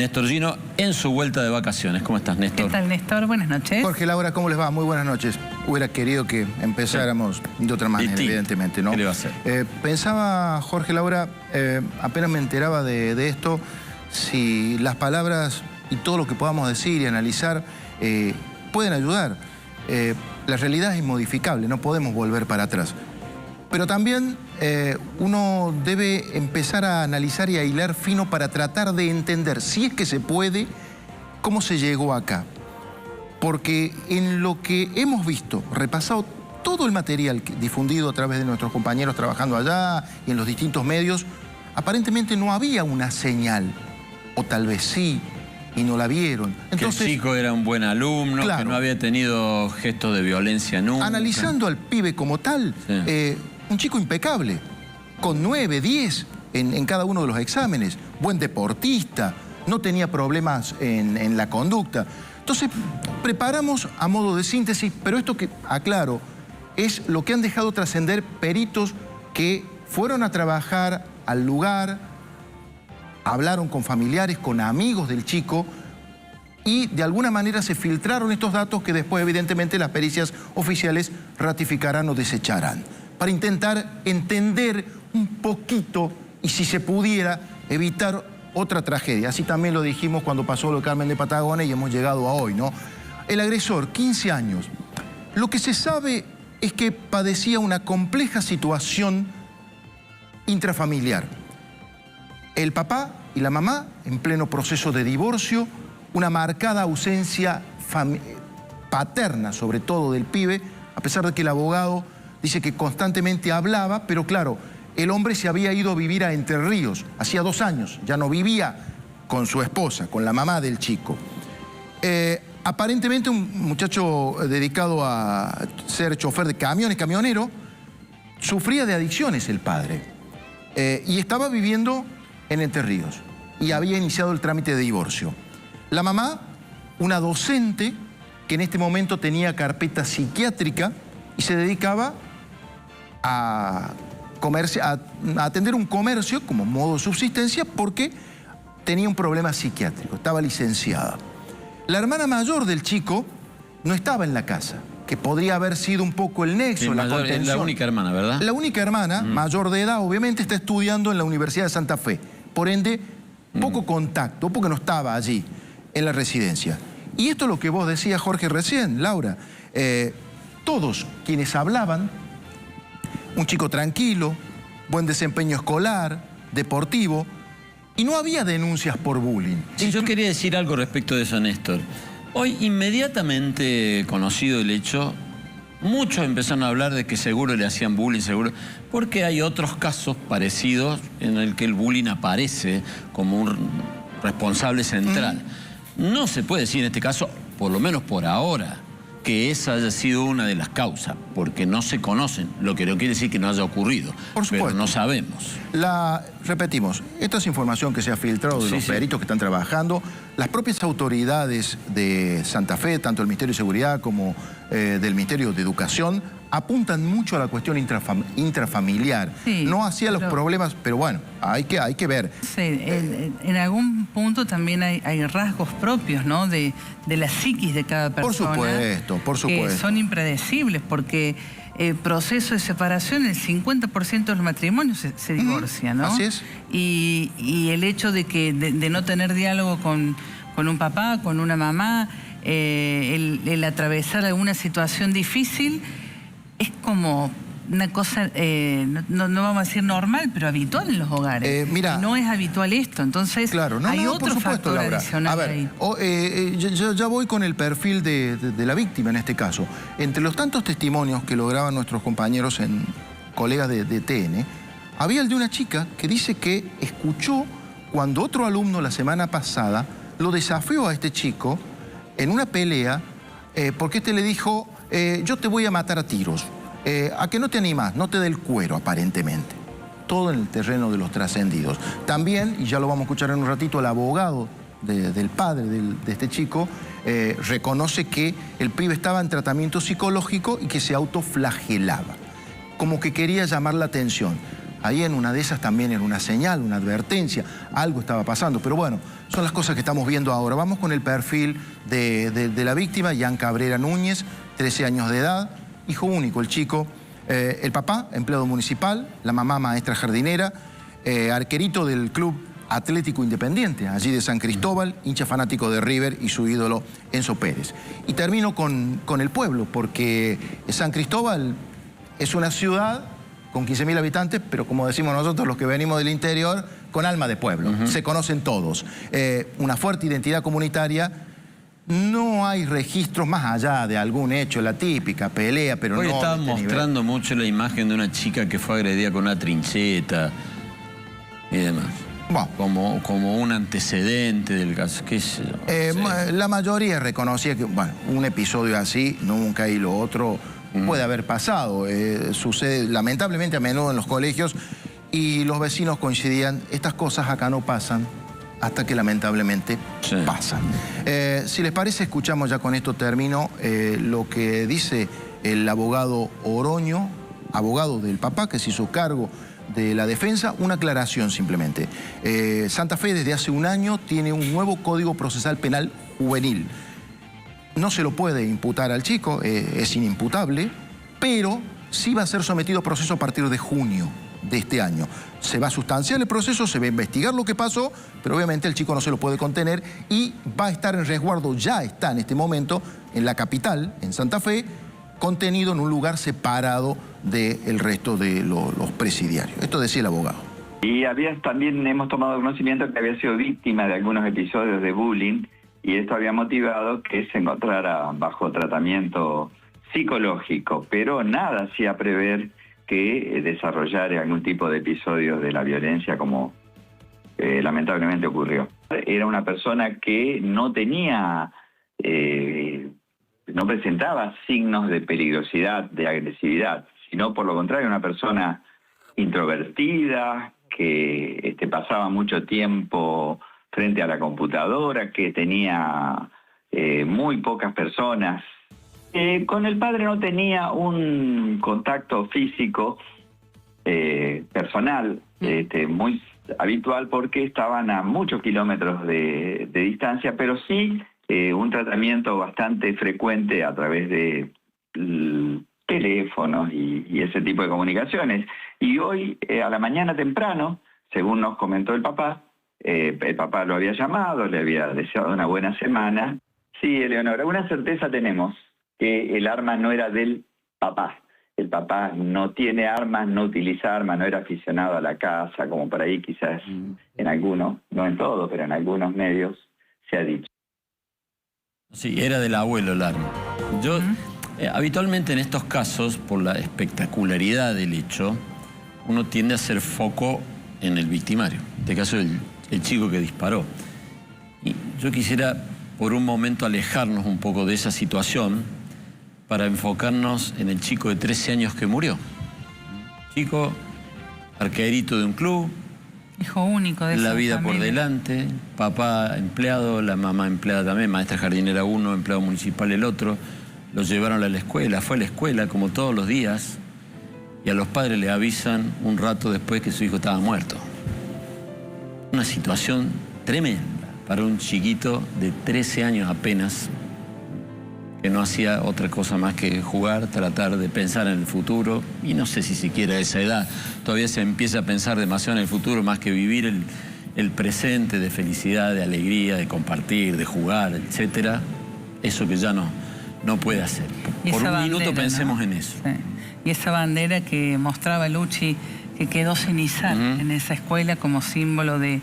Néstor Gino en su vuelta de vacaciones. ¿Cómo estás, Néstor? ¿Qué tal, Néstor? Buenas noches. Jorge, Laura, ¿cómo les va? Muy buenas noches. Hubiera querido que empezáramos de otra manera, evidentemente, ¿no? ¿Qué le va a hacer? Pensaba, Jorge, Laura, apenas me enteraba de esto, si las palabras y todo lo que podamos decir y analizar pueden ayudar. La realidad es inmodificable, no podemos volver para atrás. Pero también uno debe empezar a analizar y a hilar fino para tratar de entender, si es que se puede, cómo se llegó acá. Porque en lo que hemos visto, repasado todo el material difundido a través de nuestros compañeros trabajando allá y en los distintos medios, aparentemente no había una señal, o tal vez sí, y no la vieron. Entonces, que el chico era un buen alumno, claro, que no había tenido gestos de violencia nunca. Analizando al pibe como tal, sí, un chico impecable, con 9, 10 en cada uno de los exámenes, buen deportista, no tenía problemas en la conducta. Entonces, preparamos a modo de síntesis, pero esto que aclaro, es lo que han dejado trascender peritos que fueron a trabajar al lugar, hablaron con familiares, con amigos del chico, y de alguna manera se filtraron estos datos que después, evidentemente, las pericias oficiales ratificarán o desecharán, para intentar entender un poquito y, si se pudiera, evitar otra tragedia. Así también lo dijimos cuando pasó lo de Carmen de Patagones y hemos llegado a hoy, ¿no? El agresor, 15 años. Lo que se sabe es que padecía una compleja situación intrafamiliar. El papá y la mamá en pleno proceso de divorcio, una marcada ausencia paterna, sobre todo del pibe, a pesar de que el abogado dice que constantemente hablaba, pero claro, el hombre se había ido a vivir a Entre Ríos, hacía 2 años, ya no vivía con su esposa, con la mamá del chico. Aparentemente un muchacho dedicado a ser chofer de camiones, camionero, sufría de adicciones el padre, y estaba viviendo en Entre Ríos, y había iniciado el trámite de divorcio. La mamá, una docente que en este momento tenía carpeta psiquiátrica y se dedicaba a atender un comercio como modo de subsistencia porque tenía un problema psiquiátrico, estaba licenciada. La hermana mayor del chico no estaba en la casa, que podría haber sido un poco el nexo, la contención. Es la única hermana, ¿verdad? La única hermana, mayor de edad, obviamente está estudiando en la Universidad de Santa Fe. Por ende, poco contacto, porque no estaba allí en la residencia. Y esto es lo que vos decías, Jorge, recién, Laura. Todos quienes hablaban, un chico tranquilo, buen desempeño escolar, deportivo, y no había denuncias por bullying. Sí, yo quería decir algo respecto de eso, Néstor. Hoy, inmediatamente conocido el hecho, muchos empezaron a hablar de que seguro le hacían bullying, seguro, porque hay otros casos parecidos en el que el bullying aparece como un responsable central. No se puede decir en este caso, por lo menos por ahora, que esa haya sido una de las causas, porque no se conocen, lo que no quiere decir que no haya ocurrido, por supuesto, pero no sabemos. Repetimos, esta es información que se ha filtrado de los peritos que están trabajando. Las propias autoridades de Santa Fe, tanto el Ministerio de Seguridad como del Ministerio de Educación, apuntan mucho a la cuestión intrafamiliar. Sí, no hacia los problemas, pero bueno, hay que ver. Sí, en algún punto también hay rasgos propios, ¿no? De la psiquis de cada persona. Por supuesto. Que son impredecibles, porque el proceso de separación, el 50% de los matrimonios se divorcia, ¿no? Así es. Y el hecho de no tener diálogo con un papá, con una mamá, el atravesar alguna situación difícil, es como una cosa, no vamos a decir normal, pero habitual en los hogares. Mira, no es habitual esto, entonces claro, hay otro factor adicional. A ver, ya voy con el perfil de la víctima en este caso. Entre los tantos testimonios que lograban nuestros compañeros, colegas de TN, había el de una chica que dice que escuchó cuando otro alumno la semana pasada lo desafió a este chico en una pelea, porque este le dijo, yo te voy a matar a tiros. A que no te animás, no te dé el cuero, aparentemente. Todo en el terreno de los trascendidos. También, y ya lo vamos a escuchar en un ratito, el abogado del padre de este chico reconoce que el pibe estaba en tratamiento psicológico y que se autoflagelaba. Como que quería llamar la atención. ahí en una de esas también era una señal, una advertencia, algo estaba pasando. Pero bueno, son las cosas que estamos viendo ahora. Vamos con el perfil de la víctima, Ian Cabrera Núñez, 13 años de edad, hijo único el chico. El papá, empleado municipal, la mamá maestra jardinera, arquerito del Club Atlético Independiente, allí de San Cristóbal, hincha fanático de River y su ídolo Enzo Pérez. Y termino con el pueblo, porque San Cristóbal es una ciudad con 15.000 habitantes, pero como decimos nosotros los que venimos del interior, con alma de pueblo. Se conocen todos. Una fuerte identidad comunitaria. No hay registros más allá de algún hecho, la típica pelea, pero hoy no... Hoy estaban mostrando mucho la imagen de una chica que fue agredida con una trincheta y demás. Bueno. Como un antecedente del caso. ¿Qué sé yo? La mayoría reconocía que, bueno, un episodio así, nunca, y lo otro puede haber pasado. Sucede lamentablemente a menudo en los colegios y los vecinos coincidían, estas cosas acá no pasan hasta que lamentablemente pasan. Si les parece, escuchamos, ya con esto termino, lo que dice el abogado Oroño, abogado del papá que se hizo cargo de la defensa. Una aclaración simplemente. Santa Fe desde hace un año tiene un nuevo Código Procesal Penal Juvenil. No se lo puede imputar al chico, es inimputable, pero sí va a ser sometido a proceso a partir de junio de este año. Se va a sustanciar el proceso, se va a investigar lo que pasó, pero obviamente el chico no se lo puede contener y va a estar en resguardo, ya está en este momento en la capital, en Santa Fe, contenido en un lugar separado del resto de los presidiarios. Esto decía el abogado. Y también hemos tomado conocimiento que había sido víctima de algunos episodios de bullying y esto había motivado que se encontrara bajo tratamiento psicológico, pero nada hacía prever que desarrollara algún tipo de episodios de la violencia como lamentablemente ocurrió. Era una persona que no tenía... no presentaba signos de peligrosidad, de agresividad, sino por lo contrario, una persona introvertida, que pasaba mucho tiempo frente a la computadora, que tenía muy pocas personas. Con el padre no tenía un contacto físico personal muy habitual porque estaban a muchos kilómetros de distancia, pero sí un tratamiento bastante frecuente a través de teléfonos y ese tipo de comunicaciones. Y hoy, a la mañana temprano, según nos comentó el papá lo había llamado, le había deseado una buena semana. Sí, Eleonora, una certeza tenemos, que el arma no era del papá. El papá no tiene armas, no utiliza armas, no era aficionado a la caza, como por ahí quizás en algunos, no en todos, pero en algunos medios se ha dicho. Sí, era del abuelo el arma. Yo, habitualmente en estos casos, por la espectacularidad del hecho, uno tiende a hacer foco en el victimario. En este caso, el chico que disparó. Y yo quisiera, por un momento, alejarnos un poco de esa situación para enfocarnos en el chico de 13 años que murió. Chico, arquerito de un club. Hijo único de la vida familia. Por delante, papá empleado, la mamá empleada también, maestra jardinera uno, empleado municipal el otro. Lo llevaron a la escuela, fue a la escuela como todos los días y a los padres le avisan un rato después que su hijo estaba muerto. Una situación tremenda para un chiquito de 13 años apenas, que no hacía otra cosa más que jugar, tratar de pensar en el futuro, y no sé si siquiera a esa edad todavía se empieza a pensar demasiado en el futuro más que vivir el presente de felicidad, de alegría, de compartir, de jugar, etcétera. Eso que ya no puede hacer. Por un minuto pensemos en eso. Sí. Y esa bandera que mostraba Luchi, que quedó sin izar en esa escuela como símbolo de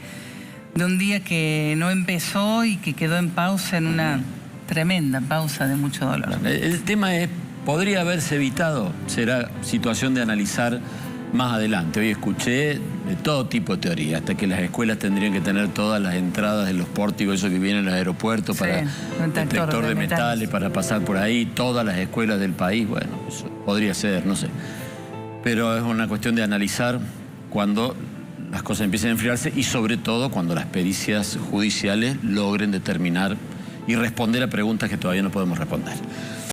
un día que no empezó y que quedó en pausa, en una tremenda pausa de mucho dolor. El tema es, ¿podría haberse evitado? Será situación de analizar más adelante. Hoy escuché de todo tipo de teorías, hasta que las escuelas tendrían que tener todas las entradas de los pórticos, eso que viene en los aeropuertos, para detector de metales, para pasar por ahí, todas las escuelas del país. Bueno, eso podría ser, no sé. Pero es una cuestión de analizar cuando las cosas empiecen a enfriarse y sobre todo cuando las pericias judiciales logren determinar y responder a preguntas que todavía no podemos responder.